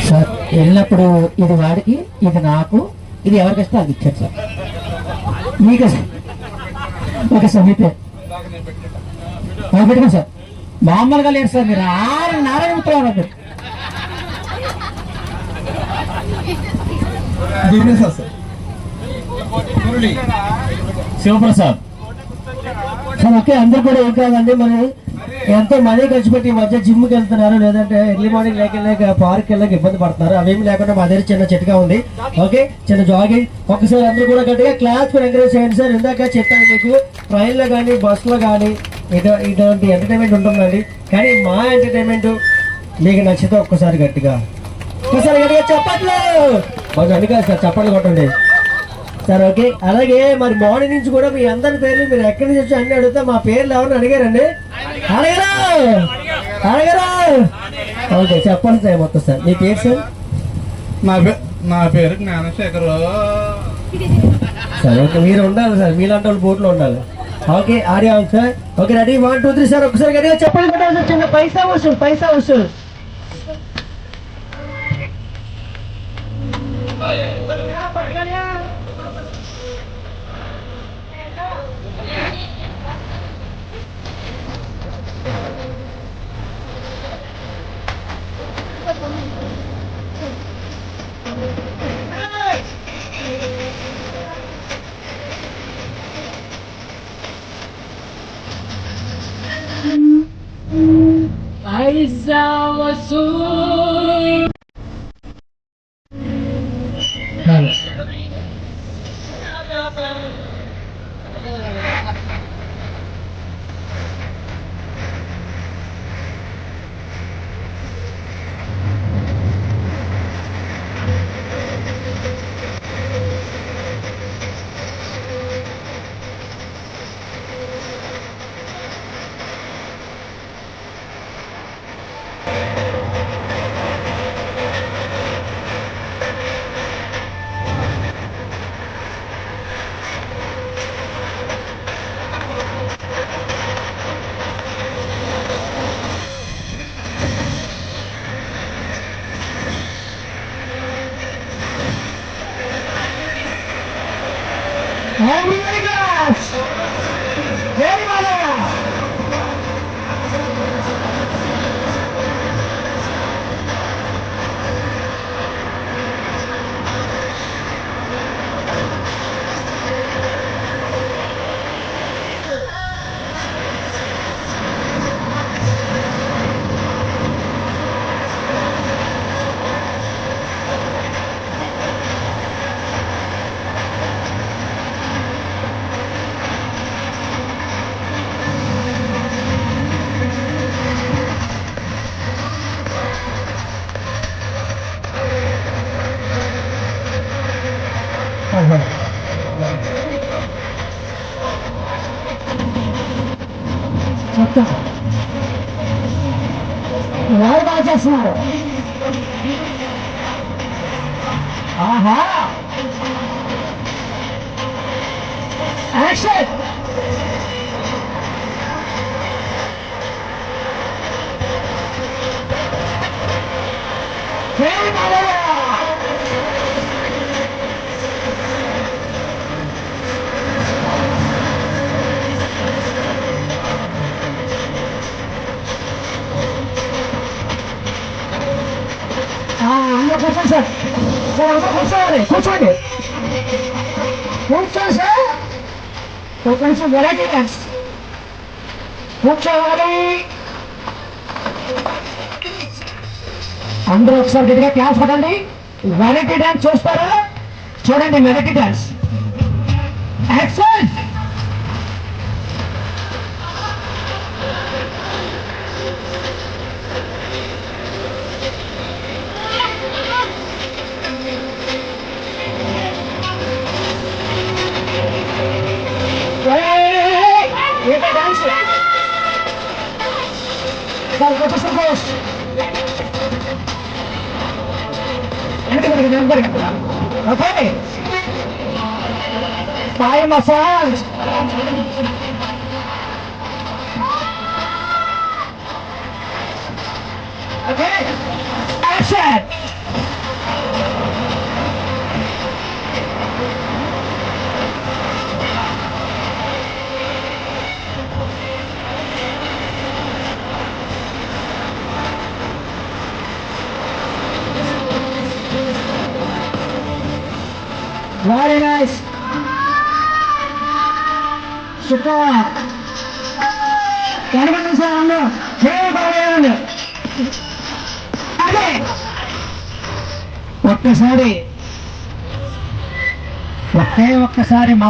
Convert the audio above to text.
Sir వెళ్ళినప్పుడు ఇది వాడికి, ఇది నాకు, ఇది ఎవరికిస్తే అది ఇచ్చారు సార్. మీకు ఓకే సార్, మీ పేరు పెట్టుకోండి సార్. మామూలుగా లేదు సార్, మీరు నారాయణ శివప్రసాద్ సార్. ఓకే, అందరు కూడా ఏం కాదండి, మరి ఎంతో మనీ ఖర్చు పెట్టి ఈ మధ్య జిమ్కి వెళ్తున్నారు, లేదంటే ఎర్లీ మార్నింగ్ లేక పార్క్ వెళ్ళక ఇబ్బంది పడుతున్నారు. అవేమి లేకుండా మా దగ్గర చిన్న చిట్కా ఉంది. ఓకే, చిన్న జాగింగ్. ఒకసారి అందరూ కూడా గట్టిగా క్లాస్ కూడా ఎంకరేజ్ చేయండి సార్. ఇందాక చెప్పాను మీకు, ట్రైన్లో కానీ బస్సులో కానీ ఇటువంటి ఎంటర్టైన్మెంట్ ఉంటుందండి. కానీ మా ఎంటర్టైన్మెంట్ మీకు నచ్చితే ఒక్కసారి గట్టిగా చెప్పట్లు మాకు అన్ని కాదు సార్, చప్పట్లు కొట్టండి సార్. ఓకే, అలాగే మరి మార్నింగ్ నుంచి కూడా మీ అందరి పేర్లు మీరు ఎక్కడి నుంచి వచ్చి అన్ని అడిగితే మా పేర్లు ఎవరిని అడిగారండి? అడగరా? ఓకే, చెప్పండి సార్ మొత్తం సార్. మీ పేరు సార్? నా పేరు జ్ఞానశేఖర్ సార్. ఓకే, మీరు ఉండాలి సార్, మీలాంటి వాళ్ళు బోట్లో ఉండాలి. Okay, Arya sir. Okay, ready, 1 2 3 sir. ఒకసారి గట్టిగా చెప్పండి సార్. చిన్న పైసా వసూలు. Paiza Wasul. Everybody goes! Everybody! మొత్తం ఎవరు బాగా చేస్తున్నారు? ఆహా, యాక్షన్! కూర్చోండి సార్. సార్ అంతా కూర్చోవాలి, కూర్చోండి సార్. కొంచెం వెరైటీ డ్యాన్స్ కూర్చోవాలి. అందరూ ఒకసారి గట్టిగా క్లాస్ పడండి. వెరైటీ డ్యాన్స్ చూస్తారా? చూడండి, variety dance. Action! Okay. Thai massage. Okay. Super. Very nice, super. కనబడి సార్ అన్ను చేయబడి అదే ఒక్కసారి ఒక్కసారి మా